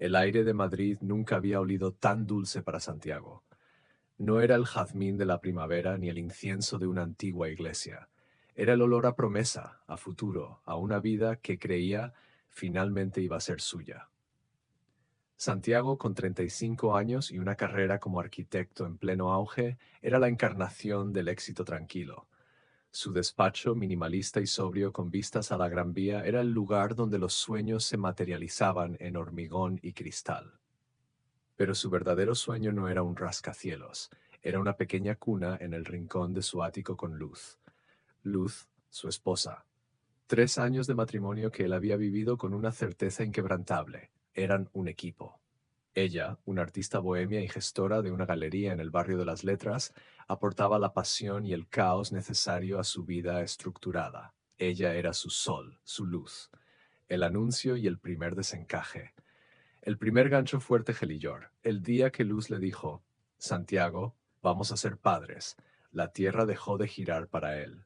El aire de Madrid nunca había olido tan dulce para Santiago. No era el jazmín de la primavera ni el incienso de una antigua iglesia. Era el olor a promesa, a futuro, a una vida que creía finalmente iba a ser suya. Santiago, con 35 años y una carrera como arquitecto en pleno auge, era la encarnación del éxito tranquilo. Su despacho, minimalista y sobrio con vistas a la Gran Vía, era el lugar donde los sueños se materializaban en hormigón y cristal. Pero su verdadero sueño no era un rascacielos, era una pequeña cuna en el rincón de su ático con Luz. Luz, su esposa. 3 años de matrimonio que él había vivido con una certeza inquebrantable. Eran un equipo. Ella, una artista bohemia y gestora de una galería en el barrio de las Letras, aportaba la pasión y el caos necesario a su vida estructurada. Ella era su sol, su luz, el anuncio y el primer desencaje. El primer gancho fuerte Gelillor, el día que Luz le dijo, Santiago, vamos a ser padres. La tierra dejó de girar para él.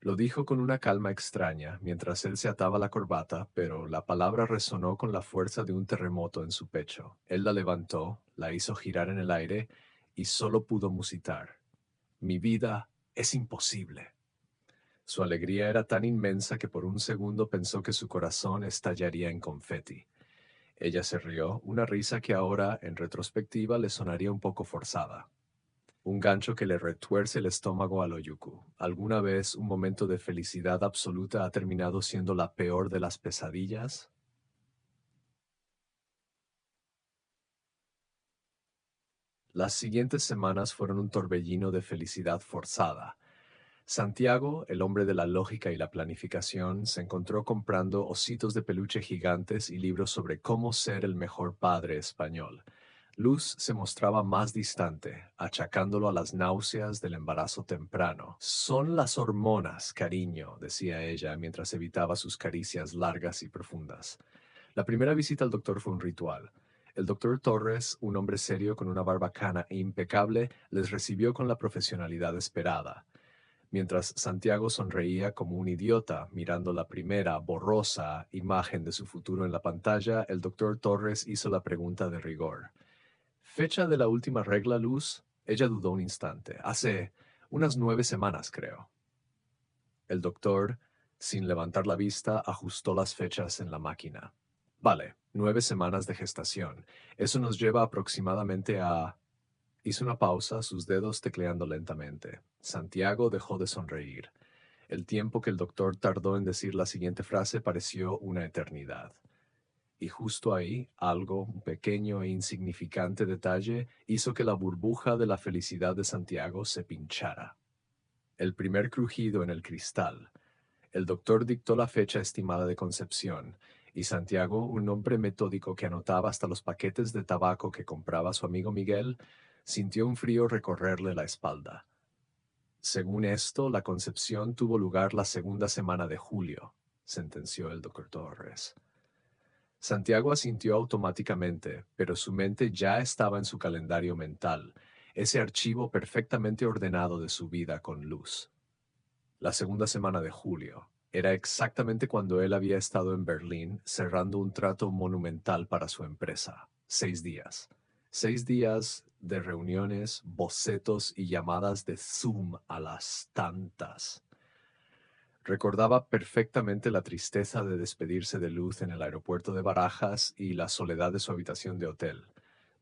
Lo dijo con una calma extraña, mientras él se ataba la corbata, pero la palabra resonó con la fuerza de un terremoto en su pecho. Él la levantó, la hizo girar en el aire, y solo pudo musitar. Mi vida es imposible. Su alegría era tan inmensa que por un segundo pensó que su corazón estallaría en confeti. Ella se rió, una risa que ahora, en retrospectiva, le sonaría un poco forzada. Un gancho que le retuerce el estómago a lo Yuku. ¿Alguna vez un momento de felicidad absoluta ha terminado siendo la peor de las pesadillas? Las siguientes semanas fueron un torbellino de felicidad forzada. Santiago, el hombre de la lógica y la planificación, se encontró comprando ositos de peluche gigantes y libros sobre cómo ser el mejor padre español. Luz se mostraba más distante, achacándolo a las náuseas del embarazo temprano. Son las hormonas, cariño, decía ella mientras evitaba sus caricias largas y profundas. La primera visita al doctor fue un ritual. El doctor Torres, un hombre serio con una barbacana e impecable, les recibió con la profesionalidad esperada. Mientras Santiago sonreía como un idiota mirando la primera, borrosa imagen de su futuro en la pantalla, el doctor Torres hizo la pregunta de rigor. ¿Fecha de la última regla, Luz? Ella dudó un instante. Hace unas 9 semanas, creo. El doctor, sin levantar la vista, ajustó las fechas en la máquina. Vale, 9 semanas de gestación. Eso nos lleva aproximadamente a... Hizo una pausa, sus dedos tecleando lentamente. Santiago dejó de sonreír. El tiempo que el doctor tardó en decir la siguiente frase pareció una eternidad. Y justo ahí, algo, un pequeño e insignificante detalle, hizo que la burbuja de la felicidad de Santiago se pinchara. El primer crujido en el cristal. El doctor dictó la fecha estimada de concepción, y Santiago, un hombre metódico que anotaba hasta los paquetes de tabaco que compraba su amigo Miguel, sintió un frío recorrerle la espalda. Según esto, la concepción tuvo lugar la segunda semana de julio, sentenció el doctor Torres. Santiago asintió automáticamente, pero su mente ya estaba en su calendario mental, ese archivo perfectamente ordenado de su vida con Luz. La segunda semana de julio. Era exactamente cuando él había estado en Berlín cerrando un trato monumental para su empresa. 6 días. 6 días de reuniones, bocetos y llamadas de Zoom a las tantas. Recordaba perfectamente la tristeza de despedirse de Luz en el aeropuerto de Barajas y la soledad de su habitación de hotel.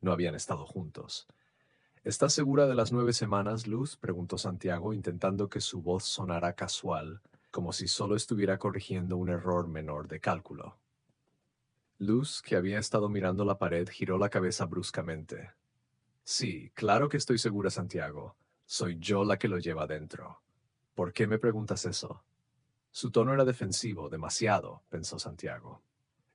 No habían estado juntos. ¿Estás segura de las 9 semanas, Luz? Preguntó Santiago, intentando que su voz sonara casual, como si solo estuviera corrigiendo un error menor de cálculo. Luz, que había estado mirando la pared, giró la cabeza bruscamente. Sí, claro que estoy segura, Santiago. Soy yo la que lo lleva dentro. ¿Por qué me preguntas eso? Su tono era defensivo, demasiado, pensó Santiago.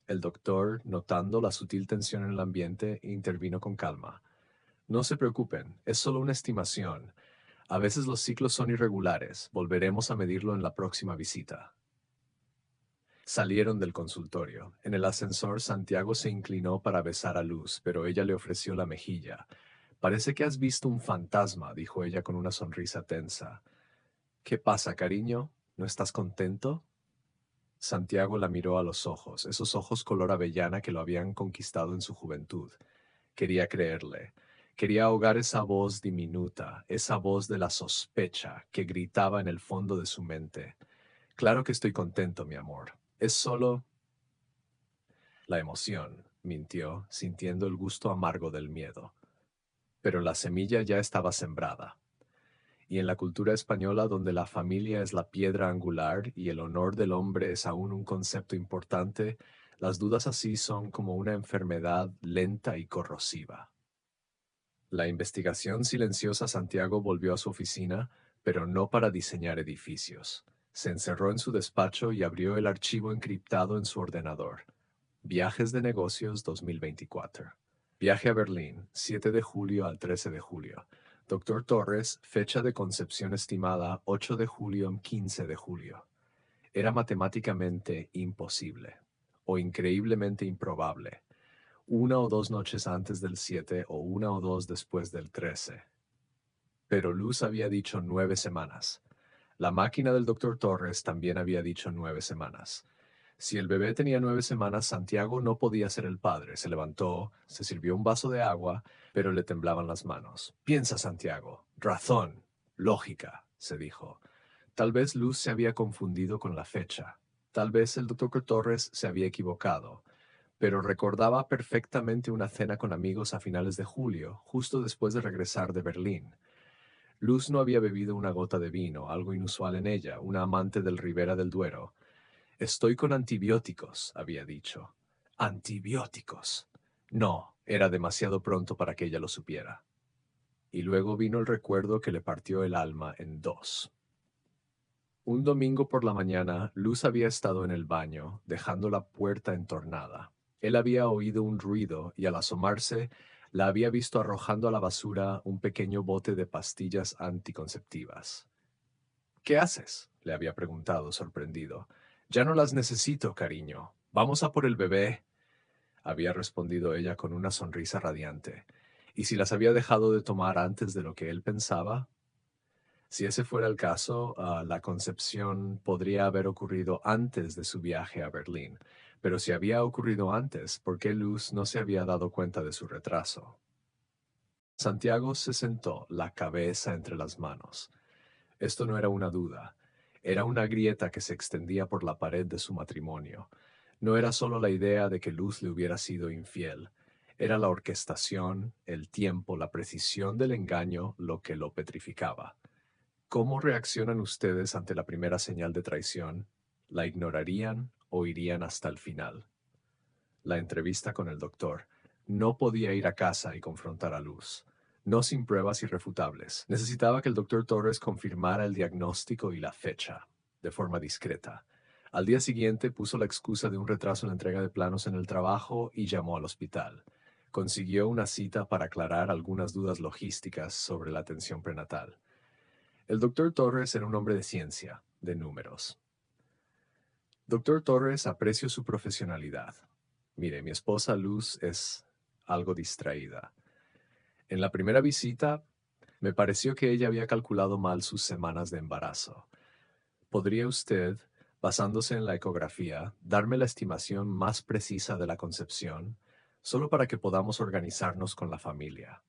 El doctor, notando la sutil tensión en el ambiente, intervino con calma. No se preocupen, es solo una estimación. A veces los ciclos son irregulares. Volveremos a medirlo en la próxima visita. Salieron del consultorio. En el ascensor, Santiago se inclinó para besar a Luz, pero ella le ofreció la mejilla. Parece que has visto un fantasma, dijo ella con una sonrisa tensa. ¿Qué pasa, cariño? ¿No estás contento? Santiago la miró a los ojos, esos ojos color avellana que lo habían conquistado en su juventud. Quería creerle. Quería ahogar esa voz diminuta, esa voz de la sospecha que gritaba en el fondo de su mente. Claro que estoy contento, mi amor. Es solo la emoción, mintió, sintiendo el gusto amargo del miedo. Pero la semilla ya estaba sembrada. Y en la cultura española, donde la familia es la piedra angular y el honor del hombre es aún un concepto importante, las dudas así son como una enfermedad lenta y corrosiva. La investigación silenciosa Santiago volvió a su oficina, pero no para diseñar edificios. Se encerró en su despacho y abrió el archivo encriptado en su ordenador. Viajes de negocios 2024. Viaje a Berlín, 7 de julio al 13 de julio. Doctor Torres, fecha de concepción estimada 8 de julio, 15 de julio. Era matemáticamente imposible, o increíblemente improbable. Una o dos noches antes del 7 o una o dos después del 13. Pero Luz había dicho 9 semanas. La máquina del doctor Torres también había dicho 9 semanas. Si el bebé tenía 9 semanas, Santiago no podía ser el padre. Se levantó, se sirvió un vaso de agua, pero le temblaban las manos. Piensa, Santiago. Razón. Lógica, se dijo. Tal vez Luz se había confundido con la fecha. Tal vez el doctor Torres se había equivocado. Pero recordaba perfectamente una cena con amigos a finales de julio, justo después de regresar de Berlín. Luz no había bebido una gota de vino, algo inusual en ella, una amante del Ribera del Duero. Estoy con antibióticos, había dicho. Antibióticos. No, era demasiado pronto para que ella lo supiera. Y luego vino el recuerdo que le partió el alma en dos. Un domingo por la mañana, Luz había estado en el baño, dejando la puerta entornada. Él había oído un ruido y al asomarse, la había visto arrojando a la basura un pequeño bote de pastillas anticonceptivas. ¿Qué haces?, le había preguntado, sorprendido. Ya no las necesito, cariño. Vamos a por el bebé, había respondido ella con una sonrisa radiante. ¿Y si las había dejado de tomar antes de lo que él pensaba? Si ese fuera el caso, la concepción podría haber ocurrido antes de su viaje a Berlín. Pero si había ocurrido antes, ¿por qué Luz no se había dado cuenta de su retraso? Santiago se sentó, la cabeza entre las manos. Esto no era una duda, era una grieta que se extendía por la pared de su matrimonio. No era solo la idea de que Luz le hubiera sido infiel, era la orquestación, el tiempo, la precisión del engaño lo que lo petrificaba. ¿Cómo reaccionan ustedes ante la primera señal de traición? ¿La ignorarían o irían hasta el final? La entrevista con el doctor. No podía ir a casa y confrontar a Luz. No sin pruebas irrefutables. Necesitaba que el doctor Torres confirmara el diagnóstico y la fecha, de forma discreta. Al día siguiente puso la excusa de un retraso en la entrega de planos en el trabajo y llamó al hospital. Consiguió una cita para aclarar algunas dudas logísticas sobre la atención prenatal. El doctor Torres era un hombre de ciencia, de números. Doctor Torres, aprecio su profesionalidad. Mire, mi esposa Luz es algo distraída. En la primera visita, me pareció que ella había calculado mal sus semanas de embarazo. ¿Podría usted, basándose en la ecografía, darme la estimación más precisa de la concepción, solo para que podamos organizarnos con la familia?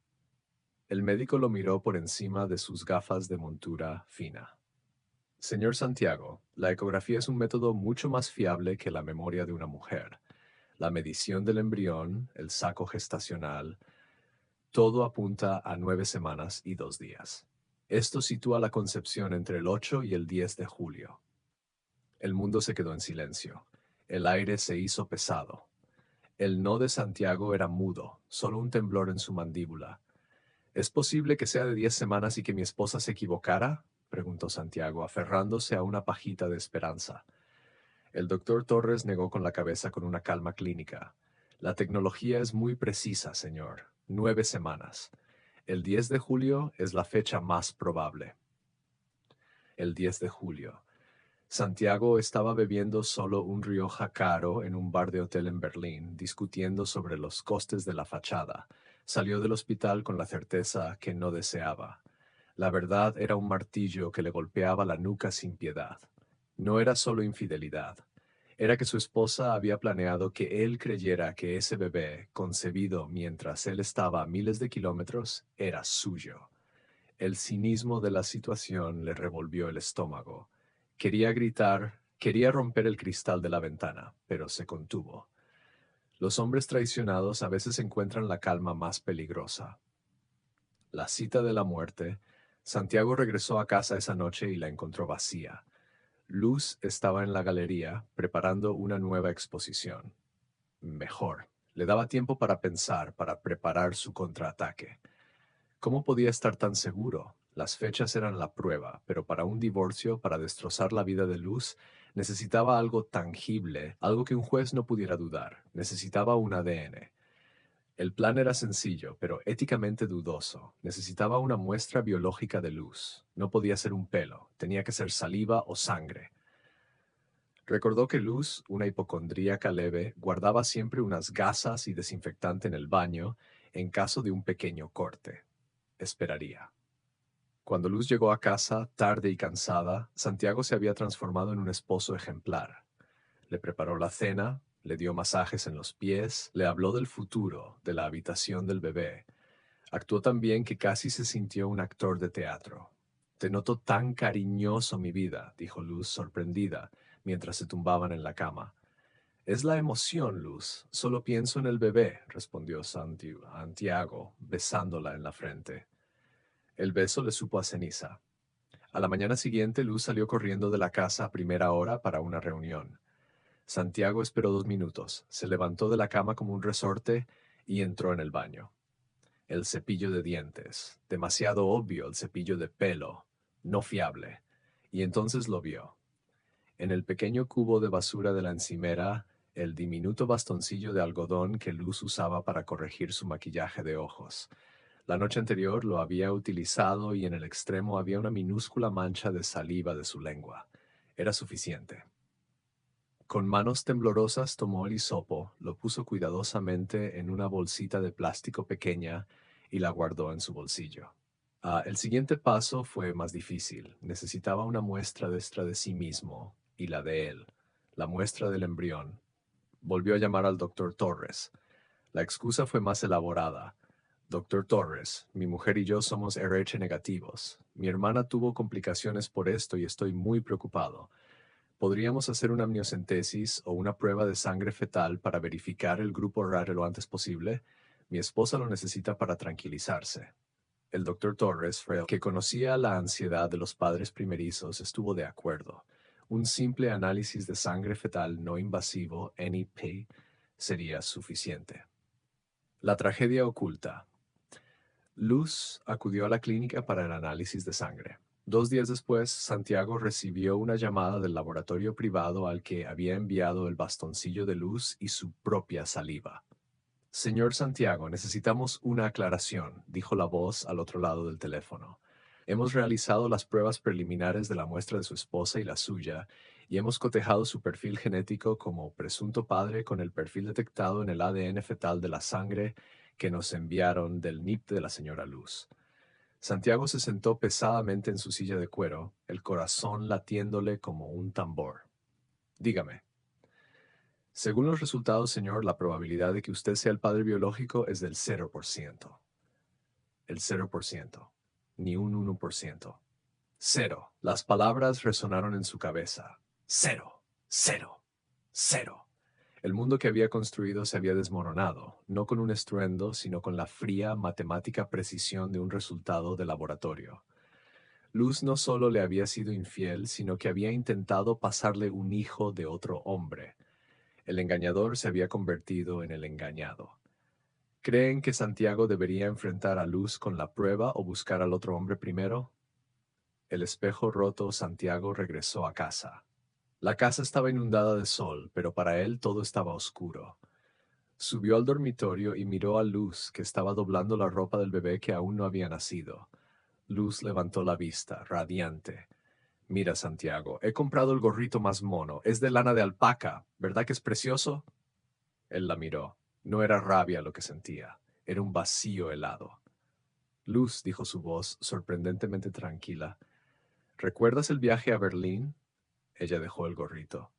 El médico lo miró por encima de sus gafas de montura fina. Señor Santiago, la ecografía es un método mucho más fiable que la memoria de una mujer. La medición del embrión, el saco gestacional, todo apunta a 9 semanas y 2 días. Esto sitúa la concepción entre el 8 y el 10 de julio. El mundo se quedó en silencio. El aire se hizo pesado. El no de Santiago era mudo, solo un temblor en su mandíbula. ¿Es posible que sea de 10 semanas y que mi esposa se equivocara?, preguntó Santiago, aferrándose a una pajita de esperanza. El doctor Torres negó con la cabeza con una calma clínica. La tecnología es muy precisa, señor. 9 semanas. El 10 de julio es la fecha más probable. El 10 de julio. Santiago estaba bebiendo solo un Rioja caro en un bar de hotel en Berlín, discutiendo sobre los costes de la fachada. Salió del hospital con la certeza que no deseaba. La verdad era un martillo que le golpeaba la nuca sin piedad. No era solo infidelidad. era que su esposa había planeado que él creyera que ese bebé, concebido mientras él estaba a miles de kilómetros, era suyo. El cinismo de la situación le revolvió el estómago. Quería gritar, quería romper el cristal de la ventana, pero se contuvo. Los hombres traicionados a veces encuentran la calma más peligrosa. La cita de la muerte. Santiago regresó a casa esa noche y la encontró vacía. Luz estaba en la galería preparando una nueva exposición. Mejor. Le daba tiempo para pensar, para preparar su contraataque. ¿Cómo podía estar tan seguro? Las fechas eran la prueba, pero para un divorcio, para destrozar la vida de Luz, necesitaba algo tangible, algo que un juez no pudiera dudar. Necesitaba un ADN. El plan era sencillo, pero éticamente dudoso. Necesitaba una muestra biológica de Luz. No podía ser un pelo, tenía que ser saliva o sangre. Recordó que Luz, una hipocondríaca leve, guardaba siempre unas gasas y desinfectante en el baño en caso de un pequeño corte. Esperaría. Cuando Luz llegó a casa, tarde y cansada, Santiago se había transformado en un esposo ejemplar. Le preparó la cena, le dio masajes en los pies, le habló del futuro, de la habitación del bebé. Actuó tan bien que casi se sintió un actor de teatro. Te noto tan cariñoso, mi vida, dijo Luz, sorprendida, mientras se tumbaban en la cama. Es la emoción, Luz. Solo pienso en el bebé, respondió Santiago, besándola en la frente. El beso le supo a ceniza. A la mañana siguiente, Luz salió corriendo de la casa a primera hora para una reunión. Santiago esperó 2 minutos, se levantó de la cama como un resorte y entró en el baño. El cepillo de dientes, demasiado obvio el cepillo de pelo, no fiable. Y entonces lo vio. En el pequeño cubo de basura de la encimera, el diminuto bastoncillo de algodón que Luz usaba para corregir su maquillaje de ojos. La noche anterior lo había utilizado y en el extremo había una minúscula mancha de saliva de su lengua. Era suficiente. Con manos temblorosas tomó el hisopo, lo puso cuidadosamente en una bolsita de plástico pequeña y la guardó en su bolsillo. El siguiente paso fue más difícil. Necesitaba una muestra de sí mismo y la de él, la muestra del embrión. Volvió a llamar al doctor Torres. La excusa fue más elaborada. Doctor Torres, mi mujer y yo somos RH negativos. Mi hermana tuvo complicaciones por esto y estoy muy preocupado. ¿Podríamos hacer una amniocentesis o una prueba de sangre fetal para verificar el grupo raro lo antes posible? Mi esposa lo necesita para tranquilizarse. El doctor Torres, que conocía la ansiedad de los padres primerizos, estuvo de acuerdo. Un simple análisis de sangre fetal no invasivo, NIP, sería suficiente. La tragedia oculta. Luz acudió a la clínica para el análisis de sangre. 2 días después, Santiago recibió una llamada del laboratorio privado al que había enviado el bastoncillo de Luz y su propia saliva. Señor Santiago, necesitamos una aclaración, dijo la voz al otro lado del teléfono. Hemos realizado las pruebas preliminares de la muestra de su esposa y la suya, y hemos cotejado su perfil genético como presunto padre con el perfil detectado en el ADN fetal de la sangre que nos enviaron del NIP de la señora Luz. Santiago se sentó pesadamente en su silla de cuero, el corazón latiéndole como un tambor. Dígame. Según los resultados, señor, la probabilidad de que usted sea el padre biológico es del 0%. El 0%. Ni un 1%. Cero. Las palabras resonaron en su cabeza. Cero. Cero. Cero. El mundo que había construido se había desmoronado, no con un estruendo, sino con la fría, matemática precisión de un resultado de laboratorio. Luz no solo le había sido infiel, sino que había intentado pasarle un hijo de otro hombre. El engañador se había convertido en el engañado. ¿Creen que Santiago debería enfrentar a Luz con la prueba o buscar al otro hombre primero? El espejo roto, Santiago regresó a casa. La casa estaba inundada de sol, pero para él todo estaba oscuro. Subió al dormitorio y miró a Luz, que estaba doblando la ropa del bebé que aún no había nacido. Luz levantó la vista, radiante. Mira, Santiago, he comprado el gorrito más mono. Es de lana de alpaca. ¿Verdad que es precioso? Él la miró. No era rabia lo que sentía. Era un vacío helado. Luz, dijo su voz, sorprendentemente tranquila. ¿Recuerdas el viaje a Berlín? Ella dejó el gorrito.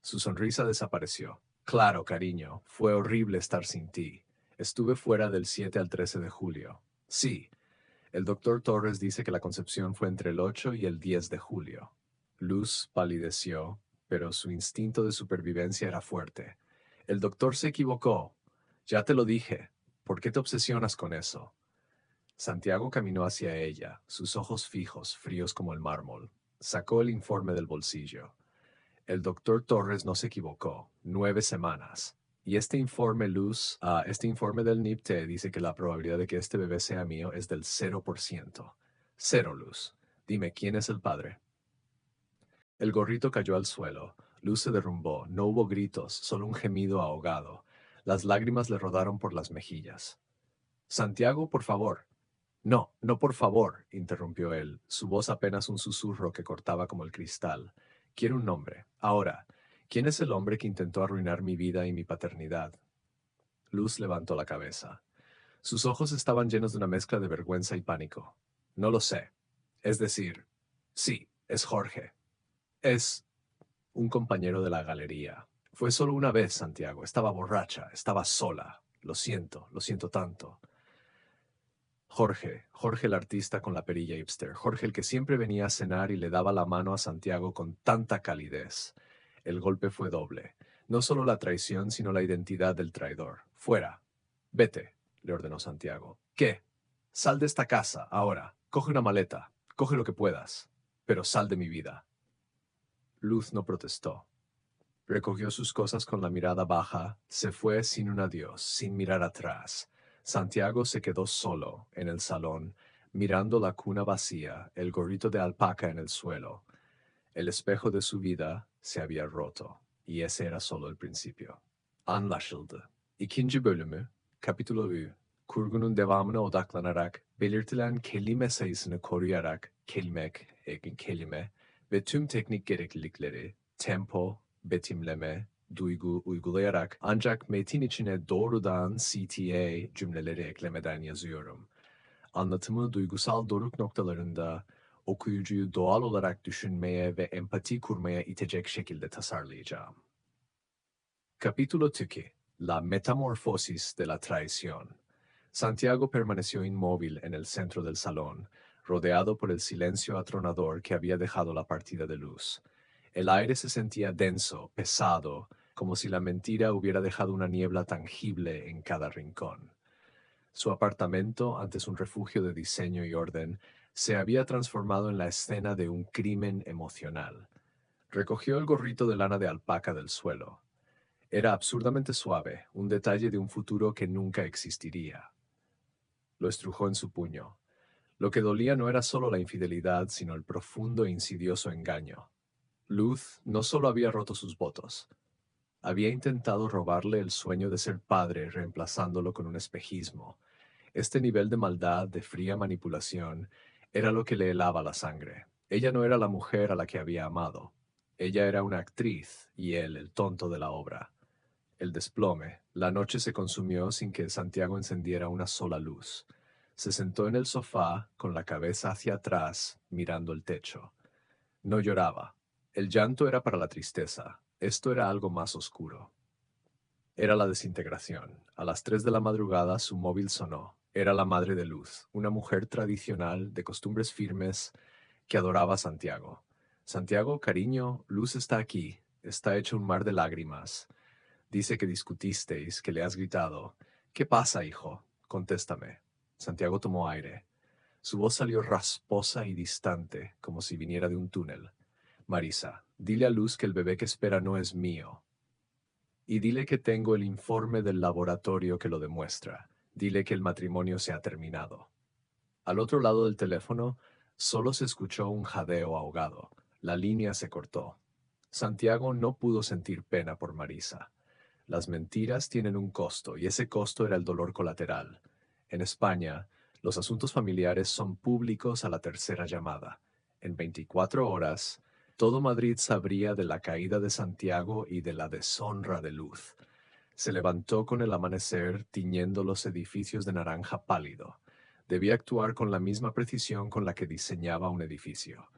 Su sonrisa desapareció. Claro, cariño, fue horrible estar sin ti. Estuve fuera del 7 al 13 de julio. Sí, el doctor Torres dice que la concepción fue entre el 8 y el 10 de julio. Luz palideció, pero su instinto de supervivencia era fuerte. El doctor se equivocó. Ya te lo dije. ¿Por qué te obsesionas con eso? Santiago caminó hacia ella, sus ojos fijos, fríos como el mármol. Sacó el informe del bolsillo. El doctor Torres no se equivocó. 9 semanas. Y este informe del NIPT dice que la probabilidad de que este bebé sea mío es del 0%. Cero, Luz. Dime, ¿quién es el padre? El gorrito cayó al suelo. Luz se derrumbó. No hubo gritos, solo un gemido ahogado. Las lágrimas le rodaron por las mejillas. Santiago, por favor. No, no, por favor, interrumpió él, su voz apenas un susurro que cortaba como el cristal. Quiero un nombre. Ahora, ¿quién es el hombre que intentó arruinar mi vida y mi paternidad? Luz levantó la cabeza. Sus ojos estaban llenos de una mezcla de vergüenza y pánico. No lo sé. Es decir, sí, es Jorge. Es un compañero de la galería. Fue solo una vez, Santiago. Estaba borracha, estaba sola. Lo siento tanto. Jorge el artista con la perilla hipster, Jorge el que siempre venía a cenar y le daba la mano a Santiago con tanta calidez. El golpe fue doble. No solo la traición, sino la identidad del traidor. Fuera. Vete, le ordenó Santiago. ¿Qué? Sal de esta casa, ahora. Coge una maleta. Coge lo que puedas. Pero sal de mi vida. Luz no protestó. Recogió sus cosas con la mirada baja, se fue sin un adiós, sin mirar atrás. Santiago se quedó solo en el salón, mirando la cuna vacía, el gorrito de alpaca en el suelo. El espejo de su vida se había roto, y ese era solo el principio. Anlaşıldı. İkinci bölümü, kapitülo 3, kurgunun devamına odaklanarak, belirtilen kelime sayısını koruyarak, kelime ve tüm teknik gereklilikleri, tempo, betimleme, duygu uygulayarak ancak metin içine doğrudan CTA cümleleri eklemeden yazıyorum. Anlatımı duygusal doruk noktalarında okuyucuyu doğal olarak düşünmeye ve empati kurmaya itecek şekilde tasarlayacağım. Capítulo 2. La metamorfosis de la traición. Santiago permaneció inmóvil en el centro del salón, rodeado por el silencio atronador que había dejado la partida de Luz. El aire se sentía denso, pesado, como si la mentira hubiera dejado una niebla tangible en cada rincón. Su apartamento, antes un refugio de diseño y orden, se había transformado en la escena de un crimen emocional. Recogió el gorrito de lana de alpaca del suelo. Era absurdamente suave, un detalle de un futuro que nunca existiría. Lo estrujó en su puño. Lo que dolía no era solo la infidelidad, sino el profundo e insidioso engaño. Luz no solo había roto sus votos, había intentado robarle el sueño de ser padre reemplazándolo con un espejismo. Este nivel de maldad, de fría manipulación, era lo que le helaba la sangre. Ella no era la mujer a la que había amado. Ella era una actriz y él el tonto de la obra. El desplome. La noche se consumió sin que Santiago encendiera una sola luz. Se sentó en el sofá, con la cabeza hacia atrás, mirando el techo. No lloraba. El llanto era para la tristeza. Esto era algo más oscuro. Era la desintegración. A las 3 de la madrugada su móvil sonó. Era la madre de Luz, una mujer tradicional, de costumbres firmes, que adoraba a Santiago. Santiago, cariño, Luz está aquí. Está hecho un mar de lágrimas. Dice que discutisteis, que le has gritado. ¿Qué pasa, hijo? Contéstame. Santiago tomó aire. Su voz salió rasposa y distante, como si viniera de un túnel. Marisa, dile a Luz que el bebé que espera no es mío. Y dile que tengo el informe del laboratorio que lo demuestra. Dile que el matrimonio se ha terminado. Al otro lado del teléfono, solo se escuchó un jadeo ahogado. La línea se cortó. Santiago no pudo sentir pena por Marisa. Las mentiras tienen un costo, y ese costo era el dolor colateral. En España, los asuntos familiares son públicos a la tercera llamada. En 24 horas, todo Madrid sabría de la caída de Santiago y de la deshonra de Luz. Se levantó con el amanecer, tiñendo los edificios de naranja pálido. Debía actuar con la misma precisión con la que diseñaba un edificio.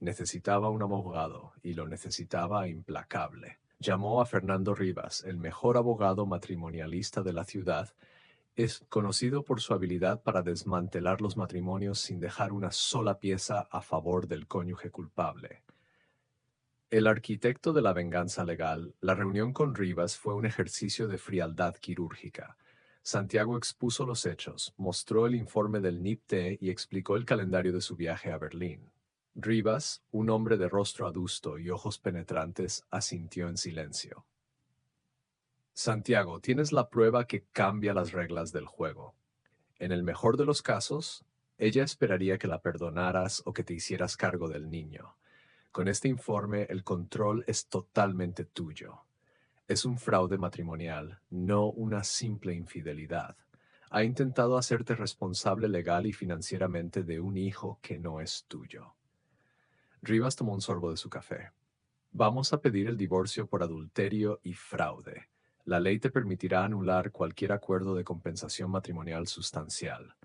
Necesitaba un abogado, y lo necesitaba implacable. Llamó a Fernando Rivas, el mejor abogado matrimonialista de la ciudad. Es conocido por su habilidad para desmantelar los matrimonios sin dejar una sola pieza a favor del cónyuge culpable. El arquitecto de la venganza legal, la reunión con Rivas fue un ejercicio de frialdad quirúrgica. Santiago expuso los hechos, mostró el informe del NIPT y explicó el calendario de su viaje a Berlín. Rivas, un hombre de rostro adusto y ojos penetrantes, asintió en silencio. Santiago, tienes la prueba que cambia las reglas del juego. En el mejor de los casos, ella esperaría que la perdonaras o que te hicieras cargo del niño. Con este informe, el control es totalmente tuyo. Es un fraude matrimonial, no una simple infidelidad. Ha intentado hacerte responsable legal y financieramente de un hijo que no es tuyo. Rivas tomó un sorbo de su café. Vamos a pedir el divorcio por adulterio y fraude. La ley te permitirá anular cualquier acuerdo de compensación matrimonial sustancial.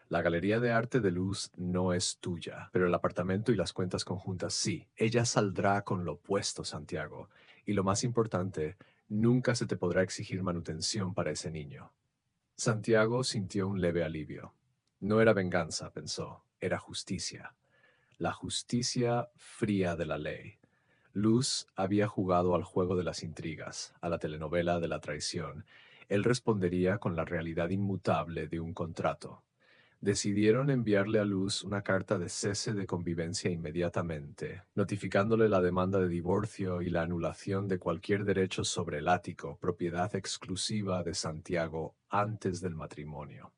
La galería de arte de Luz no es tuya, pero el apartamento y las cuentas conjuntas sí. Ella saldrá con lo opuesto, Santiago. Y lo más importante, nunca se te podrá exigir manutención para ese niño. Santiago sintió un leve alivio. No era venganza, pensó, era justicia. La justicia fría de la ley. Luz había jugado al juego de las intrigas, a la telenovela de la traición. Él respondería con la realidad inmutable de un contrato. Decidieron enviarle a Luz una carta de cese de convivencia inmediatamente, notificándole la demanda de divorcio y la anulación de cualquier derecho sobre el ático, propiedad exclusiva de Santiago antes del matrimonio.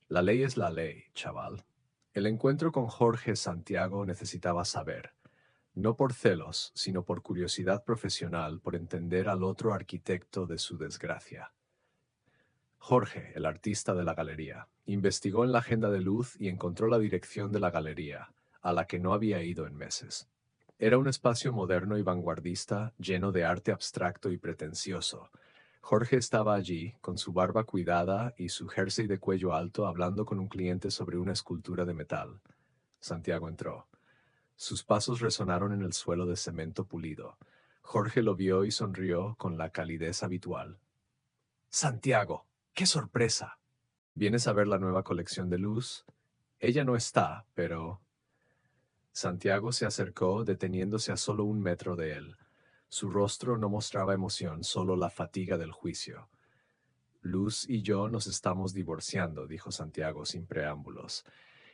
La ley es la ley, chaval. El encuentro con Jorge Santiago necesitaba saber, no por celos, sino por curiosidad profesional, por entender al otro arquitecto de su desgracia. Jorge, el artista de la galería, investigó en la agenda de Luz y encontró la dirección de la galería, a la que no había ido en meses. Era un espacio moderno y vanguardista, lleno de arte abstracto y pretencioso. Jorge estaba allí, con su barba cuidada y su jersey de cuello alto, hablando con un cliente sobre una escultura de metal. Santiago entró. Sus pasos resonaron en el suelo de cemento pulido. Jorge lo vio y sonrió con la calidez habitual. Santiago, ¡qué sorpresa! ¿Vienes a ver la nueva colección de Luz? Ella no está, pero... Santiago se acercó, deteniéndose a solo 1 metro de él. Su rostro no mostraba emoción, solo la fatiga del juicio. Luz y yo nos estamos divorciando, dijo Santiago sin preámbulos,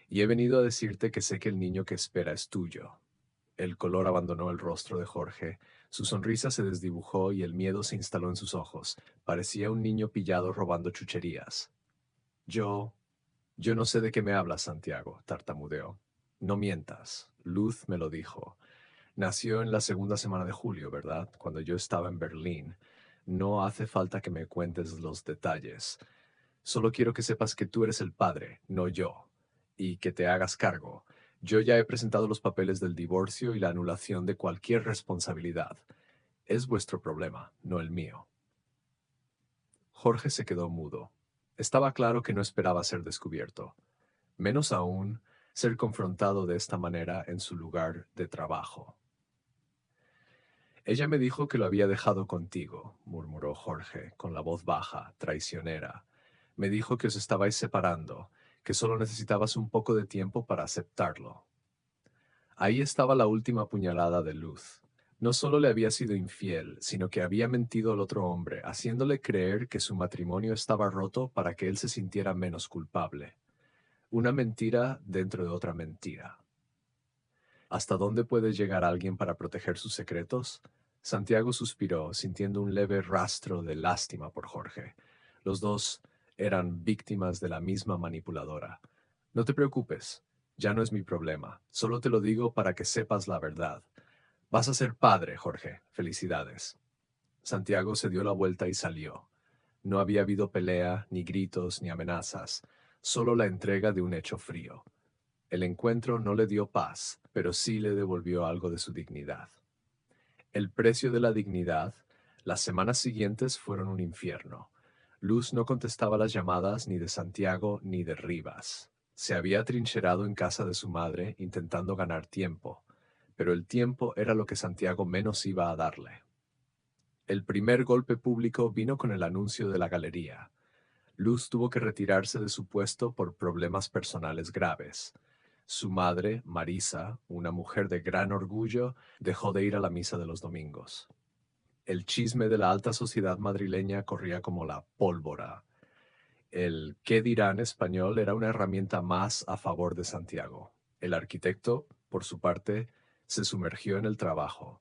y he venido a decirte que sé que el niño que espera es tuyo. El color abandonó el rostro de Jorge, su sonrisa se desdibujó y el miedo se instaló en sus ojos. Parecía un niño pillado robando chucherías. Yo no sé de qué me hablas, Santiago, tartamudeó. No mientas. Luz me lo dijo. Nació en la segunda semana de julio, ¿verdad? Cuando yo estaba en Berlín. No hace falta que me cuentes los detalles. Solo quiero que sepas que tú eres el padre, no yo, y que te hagas cargo. Yo ya he presentado los papeles del divorcio y la anulación de cualquier responsabilidad. Es vuestro problema, no el mío. Jorge se quedó mudo. Estaba claro que no esperaba ser descubierto. Menos aún, ser confrontado de esta manera en su lugar de trabajo. Ella me dijo que lo había dejado contigo, murmuró Jorge, con la voz baja, traicionera. Me dijo que os estabais separando, que solo necesitabas un poco de tiempo para aceptarlo. Ahí estaba la última puñalada de Luz. No solo le había sido infiel, sino que había mentido al otro hombre, haciéndole creer que su matrimonio estaba roto para que él se sintiera menos culpable. Una mentira dentro de otra mentira. ¿Hasta dónde puede llegar alguien para proteger sus secretos? Santiago suspiró, sintiendo un leve rastro de lástima por Jorge. Los dos eran víctimas de la misma manipuladora. No te preocupes, ya no es mi problema. Solo te lo digo para que sepas la verdad. Vas a ser padre, Jorge. Felicidades. Santiago se dio la vuelta y salió. No había habido pelea, ni gritos, ni amenazas, solo la entrega de un hecho frío. El encuentro no le dio paz, pero sí le devolvió algo de su dignidad. El precio de la dignidad, las semanas siguientes fueron un infierno. Luz no contestaba las llamadas ni de Santiago ni de Rivas. Se había atrincherado en casa de su madre intentando ganar tiempo, pero el tiempo era lo que Santiago menos iba a darle. El primer golpe público vino con el anuncio de la galería. Luz tuvo que retirarse de su puesto por problemas personales graves. Su madre, Marisa, una mujer de gran orgullo, dejó de ir a la misa de los domingos. El chisme de la alta sociedad madrileña corría como la pólvora. El qué dirán español era una herramienta más a favor de Santiago. El arquitecto, por su parte, se sumergió en el trabajo.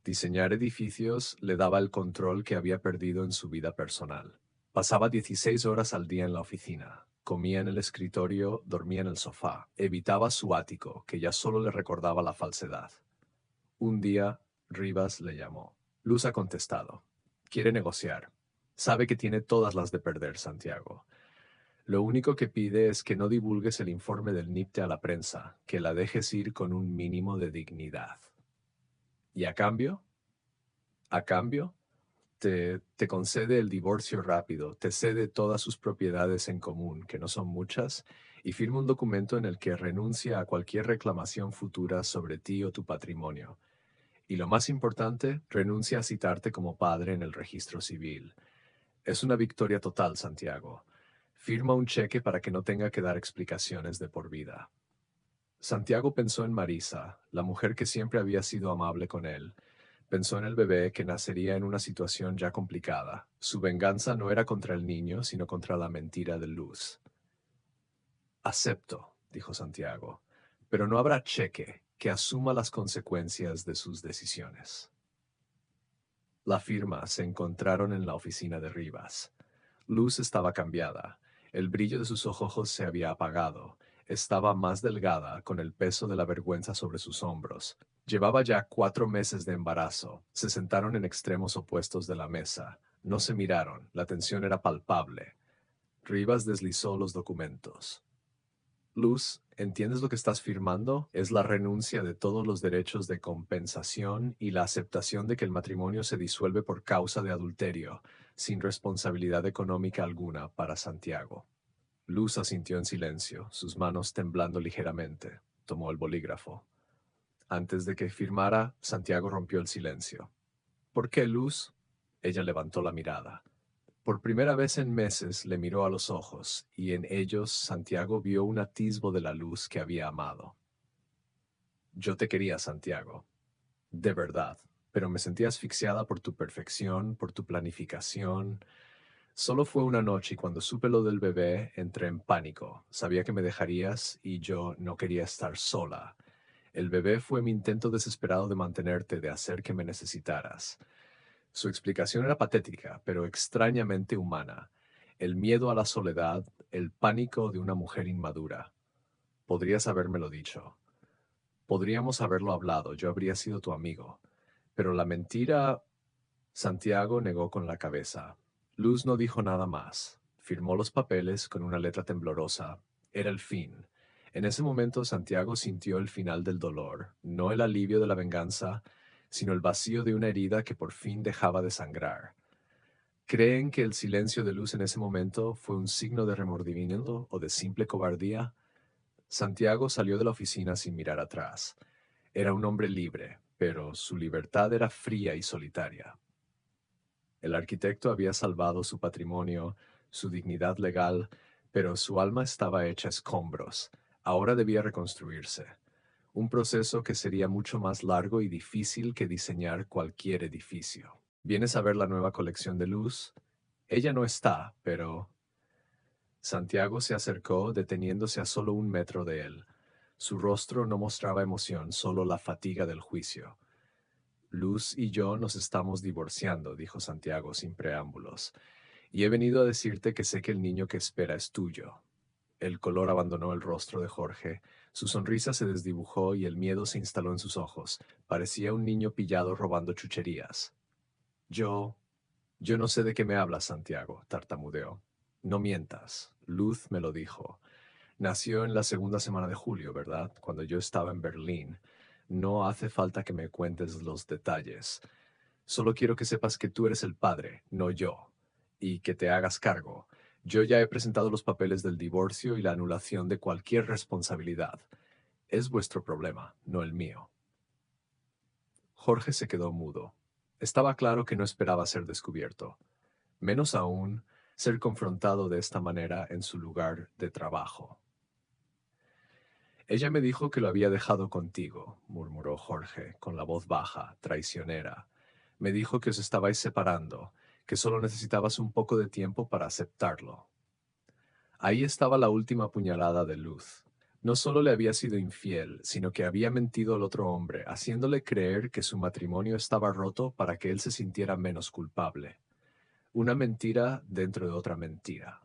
Diseñar edificios le daba el control que había perdido en su vida personal. Pasaba 16 horas al día en la oficina. Comía en el escritorio, dormía en el sofá. Evitaba su ático, que ya solo le recordaba la falsedad. Un día, Rivas le llamó. Luz ha contestado. Quiere negociar. Sabe que tiene todas las de perder, Santiago. Lo único que pide es que no divulgues el informe del NIPTE a la prensa, que la dejes ir con un mínimo de dignidad. ¿Y a cambio? A cambio, te concede el divorcio rápido, te cede todas sus propiedades en común, que no son muchas, y firma un documento en el que renuncia a cualquier reclamación futura sobre ti o tu patrimonio. Y lo más importante, renuncia a citarte como padre en el registro civil. Es una victoria total, Santiago. Firma un cheque para que no tenga que dar explicaciones de por vida. Santiago pensó en Marisa, la mujer que siempre había sido amable con él. Pensó en el bebé que nacería en una situación ya complicada. Su venganza no era contra el niño, sino contra la mentira de Luz. Acepto, dijo Santiago, pero no habrá cheque que asuma las consecuencias de sus decisiones. La firma se encontraron en la oficina de Rivas. Luz estaba cambiada. El brillo de sus ojos se había apagado. Estaba más delgada, con el peso de la vergüenza sobre sus hombros. Llevaba ya 4 meses de embarazo. Se sentaron en extremos opuestos de la mesa. No se miraron. La tensión era palpable. Rivas deslizó los documentos. Luz, ¿entiendes lo que estás firmando? Es la renuncia de todos los derechos de compensación y la aceptación de que el matrimonio se disuelve por causa de adulterio, sin responsabilidad económica alguna para Santiago. Luz asintió en silencio, sus manos temblando ligeramente. Tomó el bolígrafo. Antes de que firmara, Santiago rompió el silencio. ¿Por qué, Luz? Ella levantó la mirada. Por primera vez en meses le miró a los ojos, y en ellos Santiago vio un atisbo de la luz que había amado. Yo te quería, Santiago, de verdad, pero me sentía asfixiada por tu perfección, por tu planificación. Solo fue una noche y cuando supe lo del bebé entré en pánico. Sabía que me dejarías y yo no quería estar sola. El bebé fue mi intento desesperado de mantenerte, de hacer que me necesitaras. Su explicación era patética, pero extrañamente humana. El miedo a la soledad, el pánico de una mujer inmadura. Podrías habérmelo dicho. Podríamos haberlo hablado, yo habría sido tu amigo. Pero la mentira... Santiago negó con la cabeza. Luz no dijo nada más. Firmó los papeles con una letra temblorosa. Era el fin. En ese momento Santiago sintió el final del dolor, no el alivio de la venganza, sino el vacío de una herida que por fin dejaba de sangrar. ¿Creen que el silencio de Luz en ese momento fue un signo de remordimiento o de simple cobardía? Santiago salió de la oficina sin mirar atrás. Era un hombre libre, pero su libertad era fría y solitaria. El arquitecto había salvado su patrimonio, su dignidad legal, pero su alma estaba hecha escombros. Ahora debía reconstruirse. Un proceso que sería mucho más largo y difícil que diseñar cualquier edificio. ¿Vienes a ver la nueva colección de Luz? Ella no está, pero... Santiago se acercó, deteniéndose a solo 1 metro de él. Su rostro no mostraba emoción, solo la fatiga del juicio. Luz y yo nos estamos divorciando, dijo Santiago sin preámbulos, y he venido a decirte que sé que el niño que espera es tuyo. El color abandonó el rostro de Jorge, su sonrisa se desdibujó y el miedo se instaló en sus ojos. Parecía un niño pillado robando chucherías. Yo no sé de qué me hablas, Santiago, tartamudeó. No mientas. Luz me lo dijo. Nació en la segunda semana de julio, ¿verdad? Cuando yo estaba en Berlín. No hace falta que me cuentes los detalles. Solo quiero que sepas que tú eres el padre, no yo, y que te hagas cargo. Yo ya he presentado los papeles del divorcio y la anulación de cualquier responsabilidad. Es vuestro problema, no el mío. Jorge se quedó mudo. Estaba claro que no esperaba ser descubierto, menos aún ser confrontado de esta manera en su lugar de trabajo. Ella me dijo que lo había dejado contigo, murmuró Jorge, con la voz baja, traicionera. Me dijo que os estabais separando, que solo necesitabas un poco de tiempo para aceptarlo. Ahí estaba la última puñalada de luz. No solo le había sido infiel, sino que había mentido al otro hombre, haciéndole creer que su matrimonio estaba roto para que él se sintiera menos culpable. Una mentira dentro de otra mentira.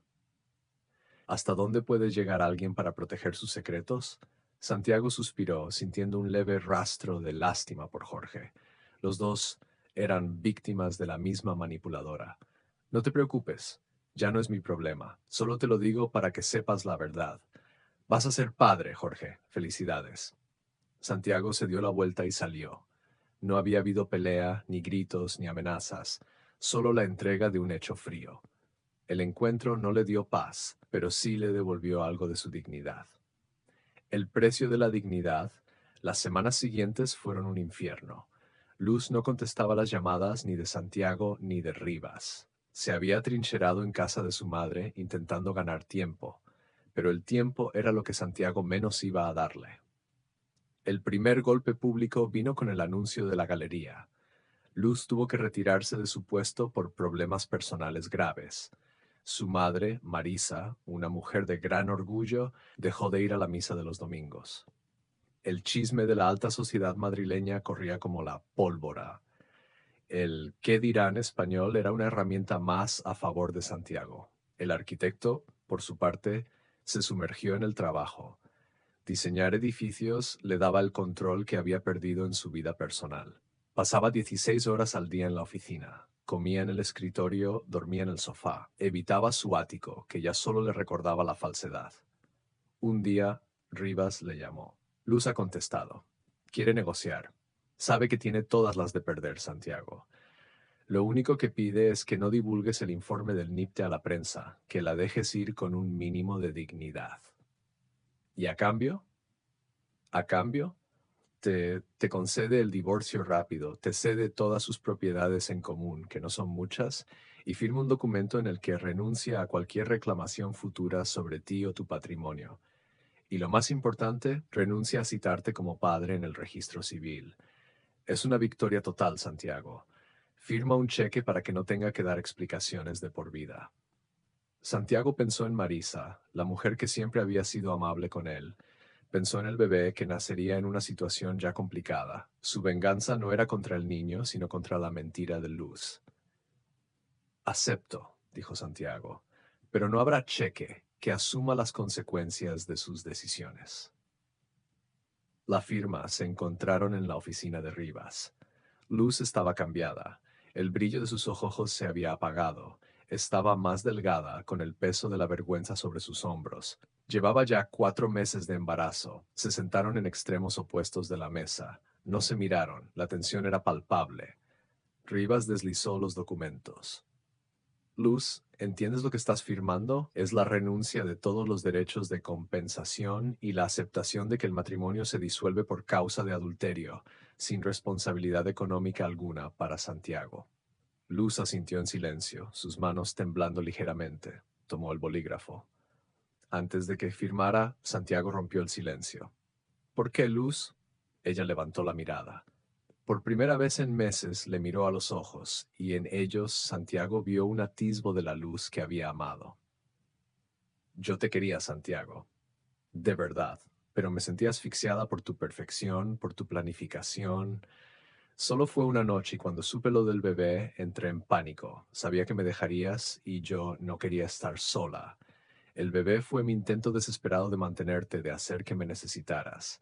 ¿Hasta dónde puede llegar alguien para proteger sus secretos? Santiago suspiró, sintiendo un leve rastro de lástima por Jorge. Los dos eran víctimas de la misma manipuladora. No te preocupes, ya no es mi problema. Solo te lo digo para que sepas la verdad. Vas a ser padre, Jorge. Felicidades. Santiago se dio la vuelta y salió. No había habido pelea, ni gritos, ni amenazas, solo la entrega de un hecho frío. El encuentro no le dio paz, pero sí le devolvió algo de su dignidad. El precio de la dignidad, las semanas siguientes fueron un infierno. Luz no contestaba las llamadas ni de Santiago ni de Rivas. Se había atrincherado en casa de su madre intentando ganar tiempo, pero el tiempo era lo que Santiago menos iba a darle. El primer golpe público vino con el anuncio de la galería. Luz tuvo que retirarse de su puesto por problemas personales graves. Su madre, Marisa, una mujer de gran orgullo, dejó de ir a la misa de los domingos. El chisme de la alta sociedad madrileña corría como la pólvora. El qué dirán español era una herramienta más a favor de Santiago. El arquitecto, por su parte, se sumergió en el trabajo. Diseñar edificios le daba el control que había perdido en su vida personal. Pasaba 16 horas al día en la oficina. Comía en el escritorio, dormía en el sofá. Evitaba su ático, que ya solo le recordaba la falsedad. Un día, Rivas le llamó. Luz ha contestado. Quiere negociar. Sabe que tiene todas las de perder, Santiago. Lo único que pide es que no divulgues el informe del NIPTE a la prensa, que la dejes ir con un mínimo de dignidad. ¿Y a cambio? A cambio, te concede el divorcio rápido, te cede todas sus propiedades en común, que no son muchas, y firma un documento en el que renuncia a cualquier reclamación futura sobre ti o tu patrimonio. Y lo más importante, renuncia a citarte como padre en el registro civil. Es una victoria total, Santiago. Firma un cheque para que no tenga que dar explicaciones de por vida. Santiago pensó en Marisa, la mujer que siempre había sido amable con él. Pensó en el bebé que nacería en una situación ya complicada. Su venganza no era contra el niño, sino contra la mentira de Luz. Acepto, dijo Santiago, pero no habrá cheque que asuma las consecuencias de sus decisiones. La firma se encontraron en la oficina de Rivas. Luz estaba cambiada. El brillo de sus ojos se había apagado. Estaba más delgada, con el peso de la vergüenza sobre sus hombros. Llevaba ya 4 meses de embarazo. Se sentaron en extremos opuestos de la mesa. No se miraron. La tensión era palpable. Rivas deslizó los documentos. Luz, ¿entiendes lo que estás firmando? Es la renuncia de todos los derechos de compensación y la aceptación de que el matrimonio se disuelve por causa de adulterio, sin responsabilidad económica alguna para Santiago. Luz asintió en silencio, sus manos temblando ligeramente. Tomó el bolígrafo. Antes de que firmara, Santiago rompió el silencio. ¿Por qué, Luz? Ella levantó la mirada. Por primera vez en meses le miró a los ojos, y en ellos Santiago vio un atisbo de la luz que había amado. Yo te quería, Santiago, de verdad, pero me sentí asfixiada por tu perfección, por tu planificación. Solo fue una noche y cuando supe lo del bebé entré en pánico. Sabía que me dejarías y yo no quería estar sola. El bebé fue mi intento desesperado de mantenerte, de hacer que me necesitaras.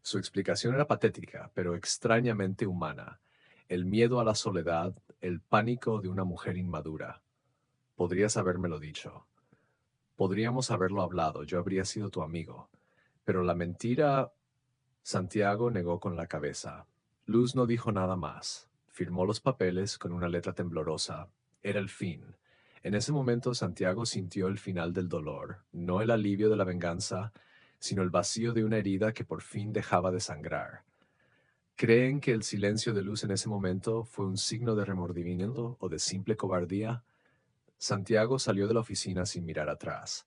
Su explicación era patética, pero extrañamente humana. El miedo a la soledad, el pánico de una mujer inmadura. Podrías habérmelo dicho. Podríamos haberlo hablado, yo habría sido tu amigo. Pero la mentira... Santiago negó con la cabeza. Luz no dijo nada más. Firmó los papeles con una letra temblorosa. Era el fin. En ese momento Santiago sintió el final del dolor, no el alivio de la venganza, sino el vacío de una herida que por fin dejaba de sangrar. ¿Creen que el silencio de Luz en ese momento fue un signo de remordimiento o de simple cobardía? Santiago salió de la oficina sin mirar atrás.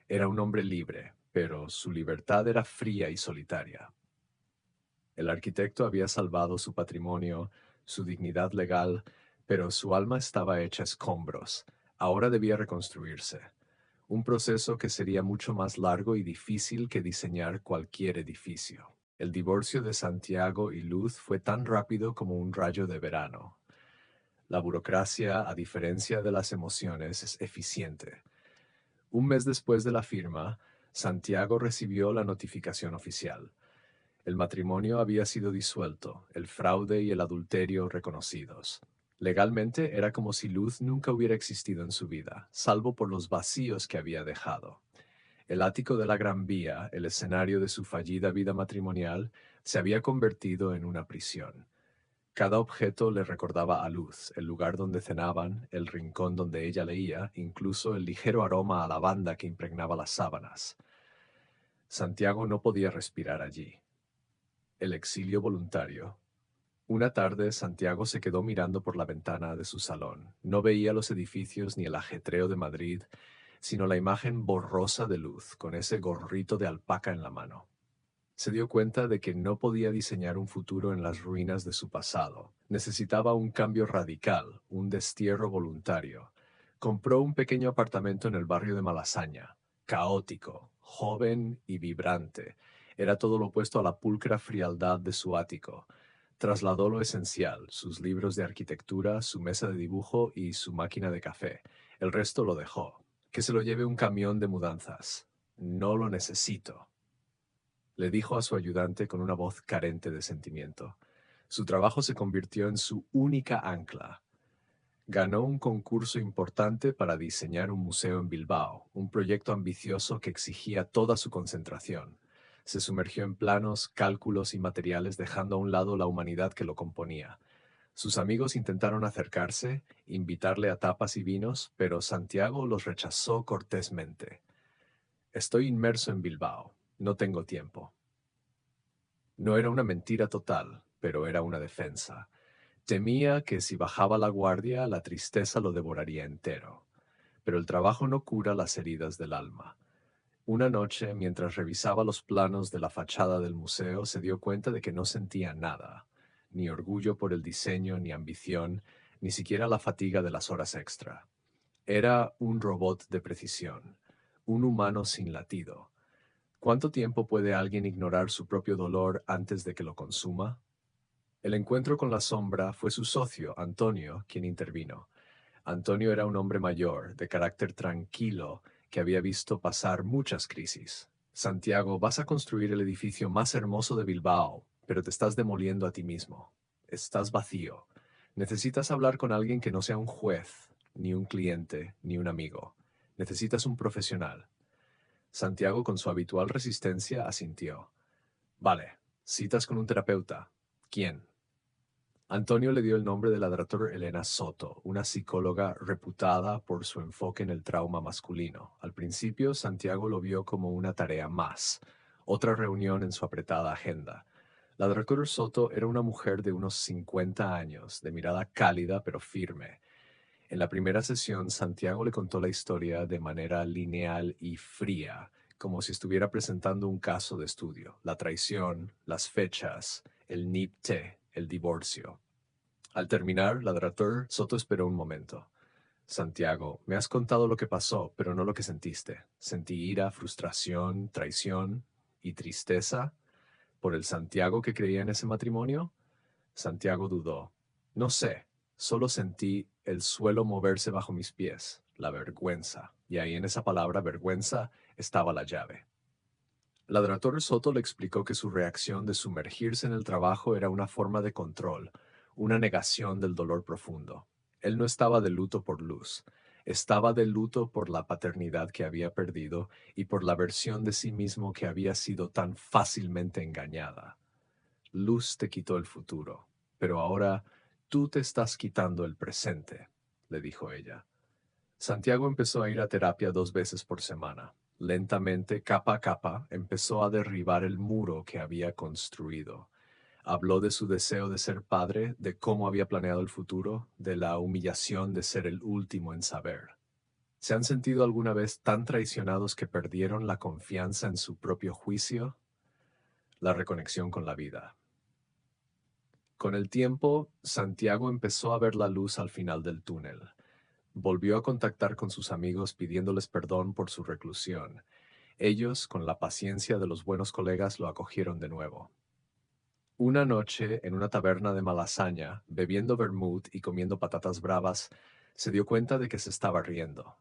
Era un hombre libre, pero su libertad era fría y solitaria. El arquitecto había salvado su patrimonio, su dignidad legal, pero su alma estaba hecha escombros. Ahora debía reconstruirse. Un proceso que sería mucho más largo y difícil que diseñar cualquier edificio. El divorcio de Santiago y Luz fue tan rápido como un rayo de verano. La burocracia, a diferencia de las emociones, es eficiente. Un mes después de la firma, Santiago recibió la notificación oficial. El matrimonio había sido disuelto, el fraude y el adulterio reconocidos. Legalmente era como si Luz nunca hubiera existido en su vida, salvo por los vacíos que había dejado. El ático de la Gran Vía, el escenario de su fallida vida matrimonial, se había convertido en una prisión. Cada objeto le recordaba a Luz, el lugar donde cenaban, el rincón donde ella leía, incluso el ligero aroma a lavanda que impregnaba las sábanas. Santiago no podía respirar allí. El exilio voluntario. Una tarde, Santiago se quedó mirando por la ventana de su salón. No veía los edificios ni el ajetreo de Madrid, sino la imagen borrosa de Luz, con ese gorrito de alpaca en la mano. Se dio cuenta de que no podía diseñar un futuro en las ruinas de su pasado. Necesitaba un cambio radical, un destierro voluntario. Compró un pequeño apartamento en el barrio de Malasaña, caótico, joven y vibrante. Era todo lo opuesto a la pulcra frialdad de su ático. Trasladó lo esencial, sus libros de arquitectura, su mesa de dibujo y su máquina de café. El resto lo dejó. Que se lo lleve un camión de mudanzas. No lo necesito, le dijo a su ayudante con una voz carente de sentimiento. Su trabajo se convirtió en su única ancla. Ganó un concurso importante para diseñar un museo en Bilbao, un proyecto ambicioso que exigía toda su concentración. Se sumergió en planos, cálculos y materiales dejando a un lado la humanidad que lo componía. Sus amigos intentaron acercarse, invitarle a tapas y vinos, pero Santiago los rechazó cortésmente. Estoy inmerso en Bilbao. No tengo tiempo. No era una mentira total, pero era una defensa. Temía que si bajaba la guardia, la tristeza lo devoraría entero. Pero el trabajo no cura las heridas del alma. Una noche, mientras revisaba los planos de la fachada del museo, se dio cuenta de que no sentía nada, ni orgullo por el diseño, ni ambición, ni siquiera la fatiga de las horas extra. Era un robot de precisión, un humano sin latido. ¿Cuánto tiempo puede alguien ignorar su propio dolor antes de que lo consuma? El encuentro con la sombra fue su socio, Antonio, quien intervino. Antonio era un hombre mayor, de carácter tranquilo, que había visto pasar muchas crisis. Santiago, vas a construir el edificio más hermoso de Bilbao, pero te estás demoliendo a ti mismo. Estás vacío. Necesitas hablar con alguien que no sea un juez, ni un cliente, ni un amigo. Necesitas un profesional. Santiago, con su habitual resistencia, asintió. Vale, citas con un terapeuta. ¿Quién? Antonio le dio el nombre de la doctora Elena Soto, una psicóloga reputada por su enfoque en el trauma masculino. Al principio, Santiago lo vio como una tarea más, otra reunión en su apretada agenda. La doctora Soto era una mujer de unos 50 años, de mirada cálida pero firme. En la primera sesión, Santiago le contó la historia de manera lineal y fría, como si estuviera presentando un caso de estudio. La traición, las fechas, el NIPT, el divorcio. Al terminar, la doctora Soto esperó un momento. Santiago, me has contado lo que pasó, pero no lo que sentiste. Sentí ira, frustración, traición y tristeza por el Santiago que creía en ese matrimonio. Santiago dudó. No sé, solo sentí el suelo moverse bajo mis pies, la vergüenza, y ahí en esa palabra vergüenza estaba la llave. La doctora Soto le explicó que su reacción de sumergirse en el trabajo era una forma de control, una negación del dolor profundo. Él no estaba de luto por Luz, estaba de luto por la paternidad que había perdido y por la versión de sí mismo que había sido tan fácilmente engañada. Luz te quitó el futuro, pero ahora tú te estás quitando el presente, le dijo ella. Santiago empezó a ir a terapia 2 veces por semana. Lentamente, capa a capa, empezó a derribar el muro que había construido. Habló de su deseo de ser padre, de cómo había planeado el futuro, de la humillación de ser el último en saber. ¿Se han sentido alguna vez tan traicionados que perdieron la confianza en su propio juicio? La reconexión con la vida. Con el tiempo, Santiago empezó a ver la luz al final del túnel. Volvió a contactar con sus amigos pidiéndoles perdón por su reclusión. Ellos, con la paciencia de los buenos colegas, lo acogieron de nuevo. Una noche, en una taberna de Malasaña, bebiendo vermut y comiendo patatas bravas, se dio cuenta de que se estaba riendo.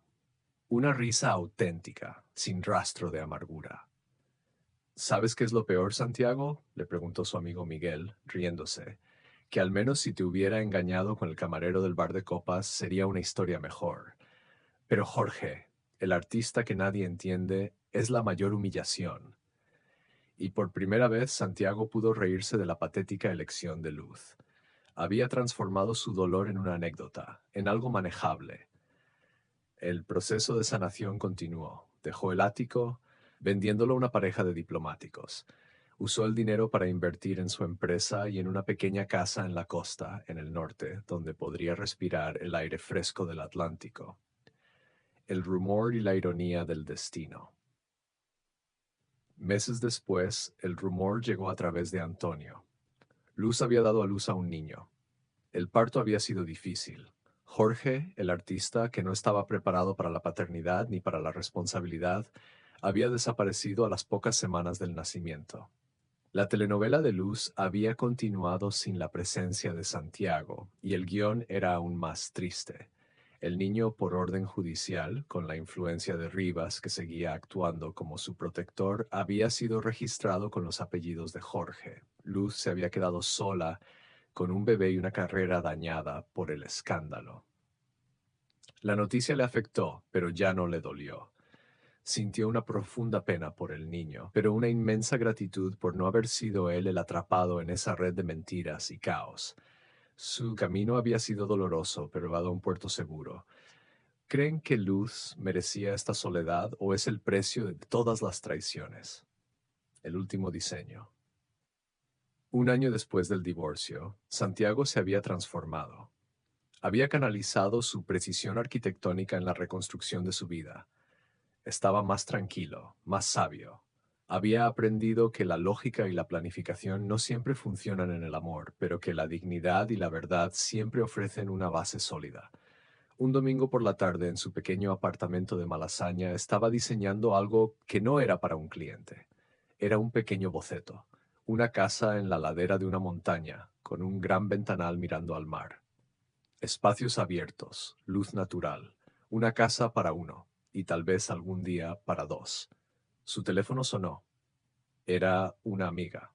Una risa auténtica, sin rastro de amargura. ¿Sabes qué es lo peor, Santiago?, le preguntó su amigo Miguel, riéndose. Que al menos si te hubiera engañado con el camarero del bar de copas sería una historia mejor. Pero Jorge, el artista que nadie entiende, es la mayor humillación. Y por primera vez Santiago pudo reírse de la patética elección de Luz. Había transformado su dolor en una anécdota, en algo manejable. El proceso de sanación continuó. Dejó el ático, vendiéndolo a una pareja de diplomáticos. Usó el dinero para invertir en su empresa y en una pequeña casa en la costa, en el norte, donde podría respirar el aire fresco del Atlántico. El rumor y la ironía del destino. Meses después, el rumor llegó a través de Antonio. Luz había dado a luz a un niño. El parto había sido difícil. Jorge, el artista, que no estaba preparado para la paternidad ni para la responsabilidad, había desaparecido a las pocas semanas del nacimiento. La telenovela de Luz había continuado sin la presencia de Santiago, y el guión era aún más triste. El niño, por orden judicial, con la influencia de Rivas, que seguía actuando como su protector, había sido registrado con los apellidos de Jorge. Luz se había quedado sola, con un bebé y una carrera dañada por el escándalo. La noticia le afectó, pero ya no le dolió. Sintió una profunda pena por el niño, pero una inmensa gratitud por no haber sido él el atrapado en esa red de mentiras y caos. Su camino había sido doloroso, pero llegado a un puerto seguro. ¿Creen que Luz merecía esta soledad o es el precio de todas las traiciones? El último diseño. Un año después del divorcio, Santiago se había transformado. Había canalizado su precisión arquitectónica en la reconstrucción de su vida. Estaba más tranquilo, más sabio. Había aprendido que la lógica y la planificación no siempre funcionan en el amor, pero que la dignidad y la verdad siempre ofrecen una base sólida. Un domingo por la tarde, en su pequeño apartamento de Malasaña, estaba diseñando algo que no era para un cliente. Era un pequeño boceto, una casa en la ladera de una montaña, con un gran ventanal mirando al mar. Espacios abiertos, luz natural, una casa para uno, y tal vez algún día para dos. Su teléfono sonó. Era una amiga.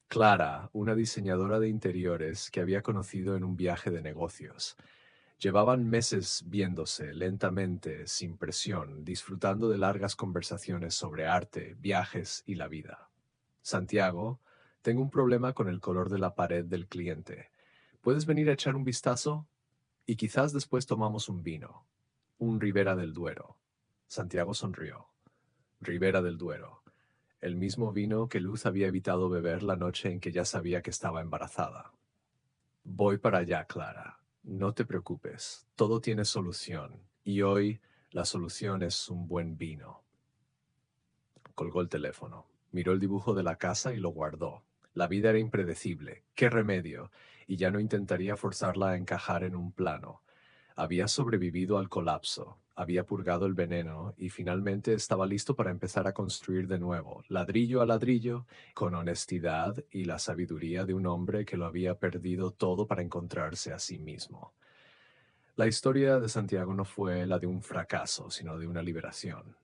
Clara, una diseñadora de interiores que había conocido en un viaje de negocios. Llevaban meses viéndose lentamente, sin presión, disfrutando de largas conversaciones sobre arte, viajes y la vida. Santiago, tengo un problema con el color de la pared del cliente. ¿Puedes venir a echar un vistazo? Y quizás después tomamos un vino. Un Ribera del Duero. Santiago sonrió. Ribera del Duero. El mismo vino que Luz había evitado beber la noche en que ya sabía que estaba embarazada. Voy para allá, Clara. No te preocupes. Todo tiene solución. Y hoy la solución es un buen vino. Colgó el teléfono. Miró el dibujo de la casa y lo guardó. La vida era impredecible. ¿Qué remedio? Y ya no intentaría forzarla a encajar en un plano. Había sobrevivido al colapso, había purgado el veneno y finalmente estaba listo para empezar a construir de nuevo, ladrillo a ladrillo, con honestidad y la sabiduría de un hombre que lo había perdido todo para encontrarse a sí mismo. La historia de Santiago no fue la de un fracaso, sino de una liberación.